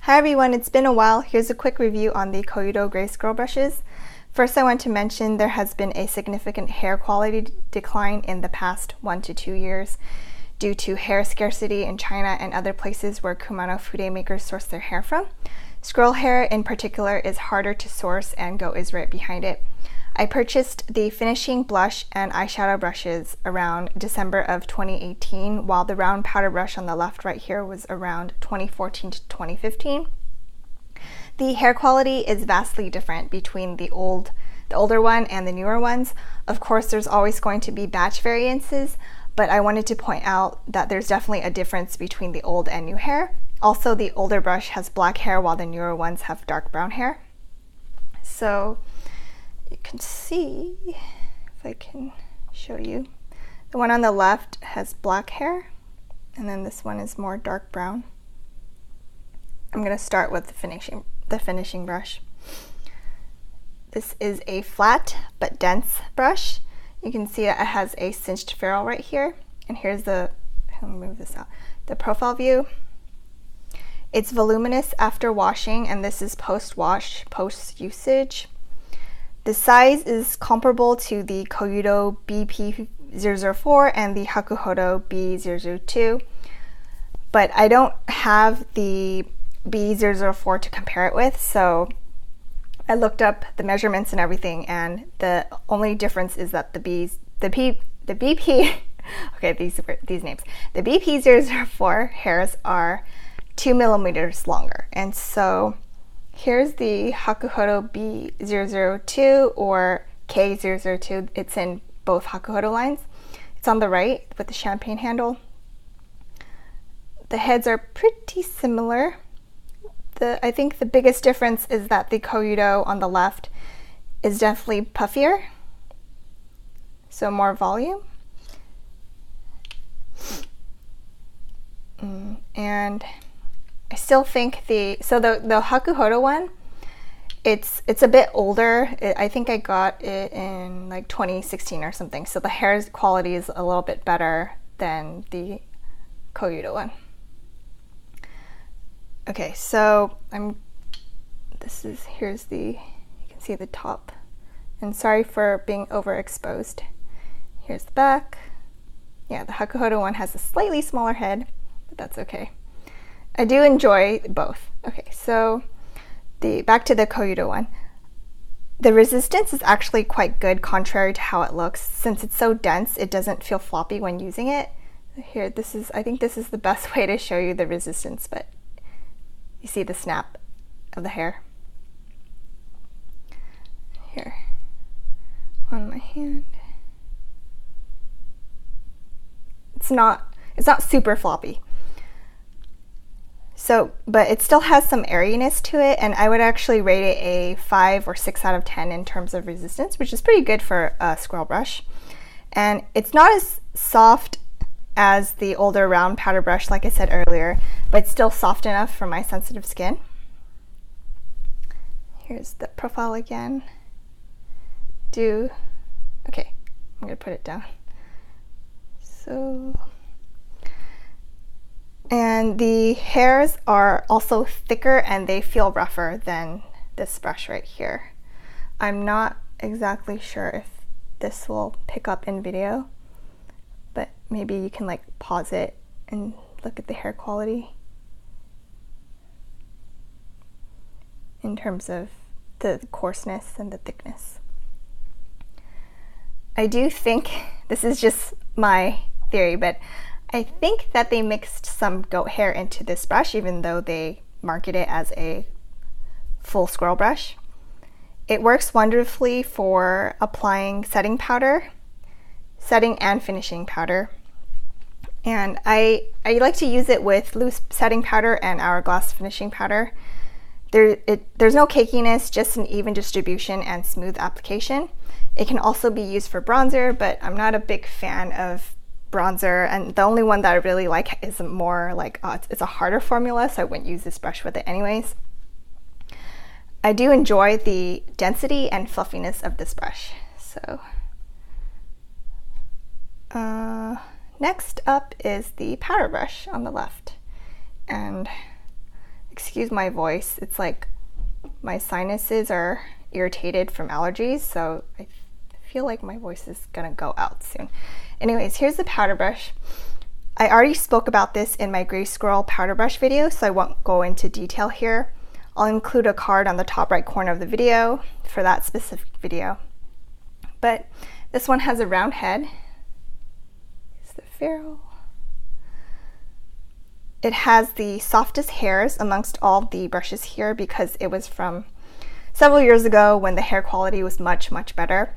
Hi everyone, it's been a while. Here's a quick review on the Koyudo Gray Squirrel brushes. First, I want to mention there has been a significant hair quality decline in the past 1 to 2 years due to hair scarcity in China and other places where Kumano Fude makers source their hair from. Squirrel hair in particular is harder to source, and Go is right behind it. I purchased the finishing blush and eyeshadow brushes around December of 2018, while the round powder brush on the left right here was around 2014 to 2015. The hair quality is vastly different between the older one and the newer ones. Of course, there's always going to be batch variances, but I wanted to point out that there's definitely a difference between the old and new hair. Also, the older brush has black hair while the newer ones have dark brown hair. So you can see, if I can show you, the one on the left has black hair, and then this one is more dark brown. I'm going to start with the finishing brush. This is a flat but dense brush. You can see that it has a cinched ferrule right here, and here's the, I'll move this out, the profile view. It's voluminous after washing, and this is post-wash, post-usage. The size is comparable to the Koyudo BP004 and the Hakuhodo B002, but I don't have the B004 to compare it with, so I looked up the measurements and everything, and the only difference is that the BP okay, these names. The BP004 hairs are 2 millimeters longer, and so here's the Hakuhodo B002 or K002. It's in both Hakuhodo lines. It's on the right with the champagne handle. The heads are pretty similar. I think the biggest difference is that the Koyudo on the left is definitely puffier, so more volume. And I still think the Hakuhodo one, it's a bit older. I think I got it in like 2016 or something, so the hair quality is a little bit better than the Koyudo one. Okay, so here's you can see the top, and sorry for being overexposed. Here's the back. Yeah, the Hakuhodo one has a slightly smaller head, but that's okay. I do enjoy both. Okay, so back to the Koyudo one. The resistance is actually quite good, contrary to how it looks. Since it's so dense, it doesn't feel floppy when using it. Here, I think this is the best way to show you the resistance, but you see the snap of the hair. Here, on my hand. It's not super floppy. So, but it still has some airiness to it, and I would actually rate it a 5 or 6 out of 10 in terms of resistance, which is pretty good for a squirrel brush. And it's not as soft as the older round powder brush, like I said earlier, but it's still soft enough for my sensitive skin. Here's the profile again. Okay, I'm gonna put it down. And the hairs are also thicker and they feel rougher than this brush right here. I'm not exactly sure if this will pick up in video, but maybe you can like pause it and look at the hair quality in terms of the coarseness and the thickness. I do think, this is just my theory, but I think that they mixed some goat hair into this brush, even though they market it as a full squirrel brush. It works wonderfully for applying setting and finishing powder. And I like to use it with loose setting powder and hourglass finishing powder. There's no cakiness, just an even distribution and smooth application. It can also be used for bronzer, but I'm not a big fan of bronzer, and the only one that I really like is more like, it's a harder formula, so I wouldn't use this brush with it anyways. I do enjoy the density and fluffiness of this brush. So next up is the powder brush on the left, and excuse my voice. It's like my sinuses are irritated from allergies, so I feel like my voice is gonna go out soon. Anyways, here's the powder brush. I already spoke about this in my Gray Squirrel powder brush video, so I won't go into detail here. I'll include a card on the top right corner of the video for that specific video. But this one has a round head. Here's the ferrule. It has the softest hairs amongst all the brushes here because it was from several years ago when the hair quality was much, much better.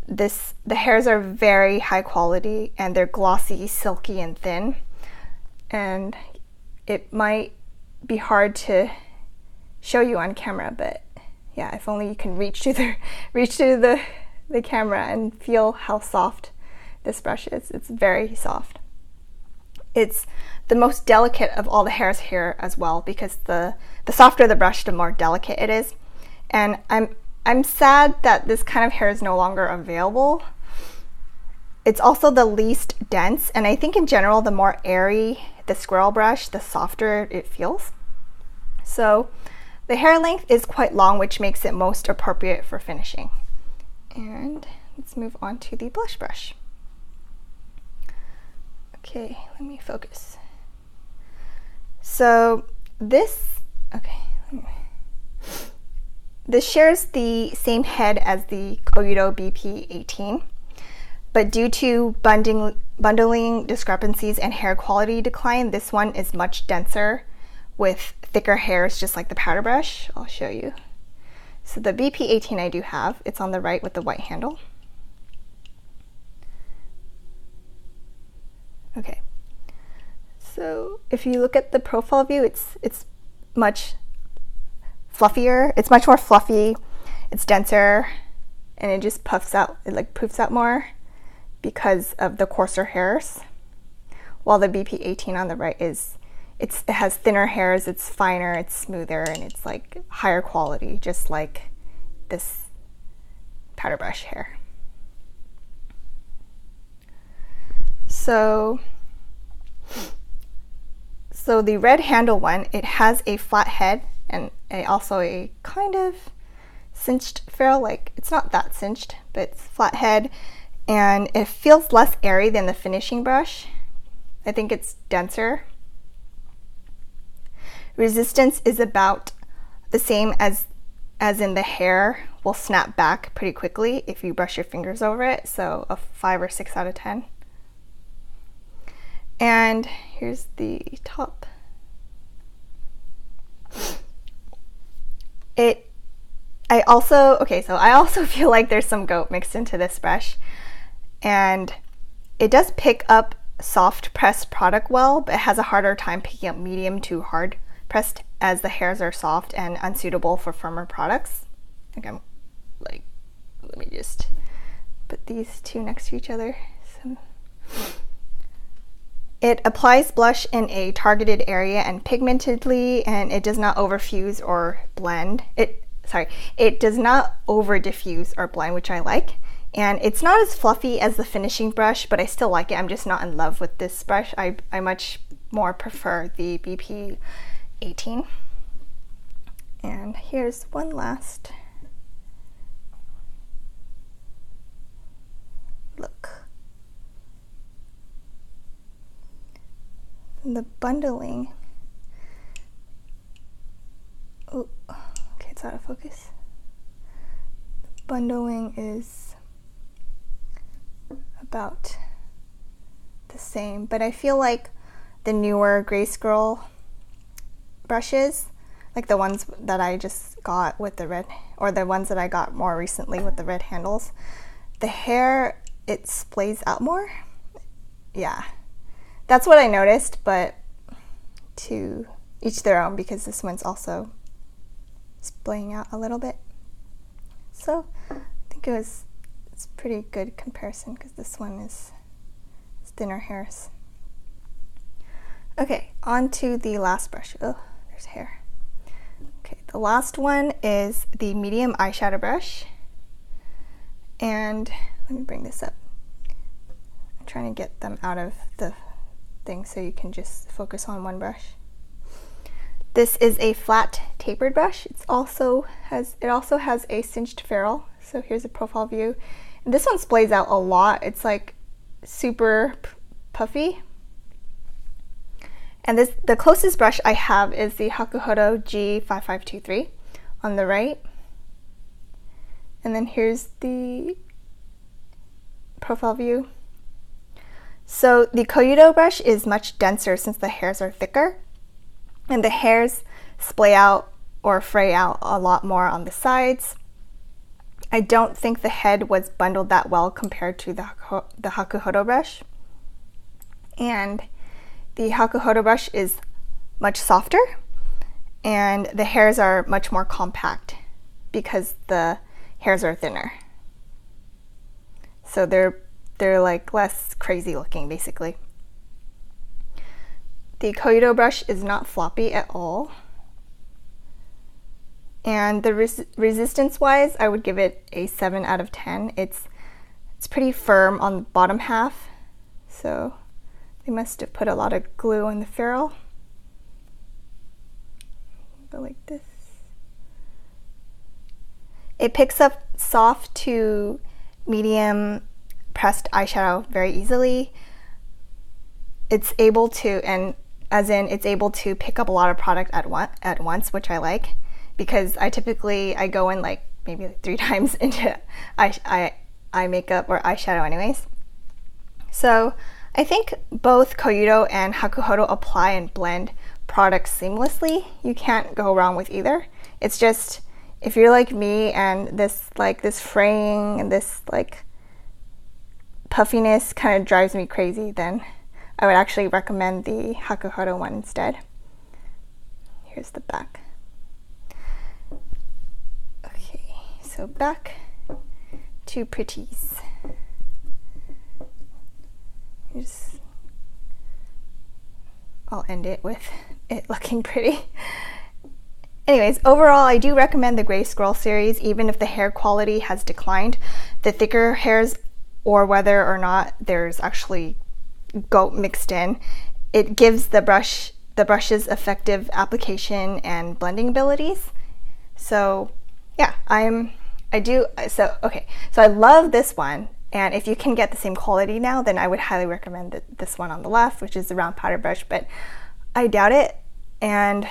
The hairs are very high quality and they're glossy, silky, and thin. And it might be hard to show you on camera, but yeah, if only you can reach to the camera and feel how soft this brush is. It's very soft. It's the most delicate of all the hairs here as well, because the softer the brush, the more delicate it is. And I'm sad that this kind of hair is no longer available. It's also the least dense, and I think in general, the more airy the squirrel brush, the softer it feels. So the hair length is quite long, which makes it most appropriate for finishing. And let's move on to the blush brush. Okay, let me focus. So this shares the same head as the Koyudo BP18, but due to bundling discrepancies and hair quality decline, this one is much denser with thicker hairs, just like the powder brush. I'll show you. So the BP18 I do have, it's on the right with the white handle. Okay, so if you look at the profile view, it's much fluffier. It's much more fluffy. It's denser, and it just puffs out. It like poofs out more because of the coarser hairs. While the BP18 on the right it has thinner hairs. It's finer. It's smoother, and it's like higher quality, just like this powder brush hair. So the red handle one, it has a flat head and also a kind of cinched ferrule. Like, it's not that cinched, but it's flat head, and it feels less airy than the finishing brush. I think it's denser. Resistance is about the same as in the hair will snap back pretty quickly if you brush your fingers over it, so a 5 or 6 out of 10. And here's the top. I also feel like there's some goat mixed into this brush, and it does pick up soft pressed product well, but it has a harder time picking up medium to hard pressed, as the hairs are soft and unsuitable for firmer products. Let me just put these two next to each other. It applies blush in a targeted area and pigmentedly, and it does not overfuse or blend. It does not over diffuse or blend, which I like. And it's not as fluffy as the finishing brush, but I still like it. I'm just not in love with this brush. I much more prefer the BP18. And here's one last look. The bundling, oh, okay, it's out of focus. The bundling is about the same, but I feel like the newer Gray Squirrel brushes, like the ones that I just got with the red, or the ones that I got more recently with the red handles, the hair, it splays out more. Yeah. That's what I noticed, but to each their own, because this one's also splaying out a little bit. So I think it's pretty good comparison, because this one is thinner hairs. Okay, on to the last brush. Oh, there's hair. Okay, the last one is the medium eyeshadow brush. And let me bring this up. I'm trying to get them out of the thing so you can just focus on one brush. This is a flat tapered brush. It also has a cinched ferrule. So here's a profile view. And this one splays out a lot. It's like super puffy. And the closest brush I have is the Hakuhodo G5523 on the right. And then here's the profile view. So the Koyudo brush is much denser since the hairs are thicker, and the hairs splay out or fray out a lot more on the sides. I don't think the head was bundled that well compared to the Hakuhodo brush. And the Hakuhodo brush is much softer, and the hairs are much more compact because the hairs are thinner. So they're like less crazy looking, basically. The Koyudo brush is not floppy at all. And the resistance wise, I would give it a 7 out of 10. It's pretty firm on the bottom half, so they must have put a lot of glue on the ferrule. Go like this. It picks up soft to medium pressed eyeshadow very easily. It's able to, and as in it's able to pick up a lot of product at once, which I like, because I go in like maybe 3 times into eye makeup or eyeshadow anyways. So I think both Koyudo and Hakuhodo apply and blend products seamlessly. You can't go wrong with either. It's just, if you're like me and this fraying and this like puffiness kind of drives me crazy, then I would actually recommend the Hakuhodo one instead. Here's the back. Okay, so back to pretties. I'll end it with it looking pretty. Anyways, overall, I do recommend the Gray Squirrel series, even if the hair quality has declined. The thicker hairs, or whether or not there's actually goat mixed in, it gives the brushes effective application and blending abilities. So yeah, so I love this one, and if you can get the same quality now, then I would highly recommend this one on the left, which is the round powder brush, but I doubt it. And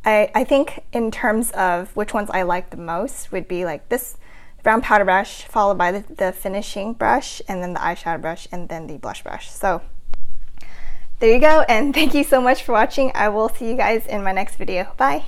I think in terms of which ones I like the most would be like this brown powder brush, followed by the finishing brush, and then the eyeshadow brush, and then the blush brush. So there you go, and thank you so much for watching. I will see you guys in my next video. Bye!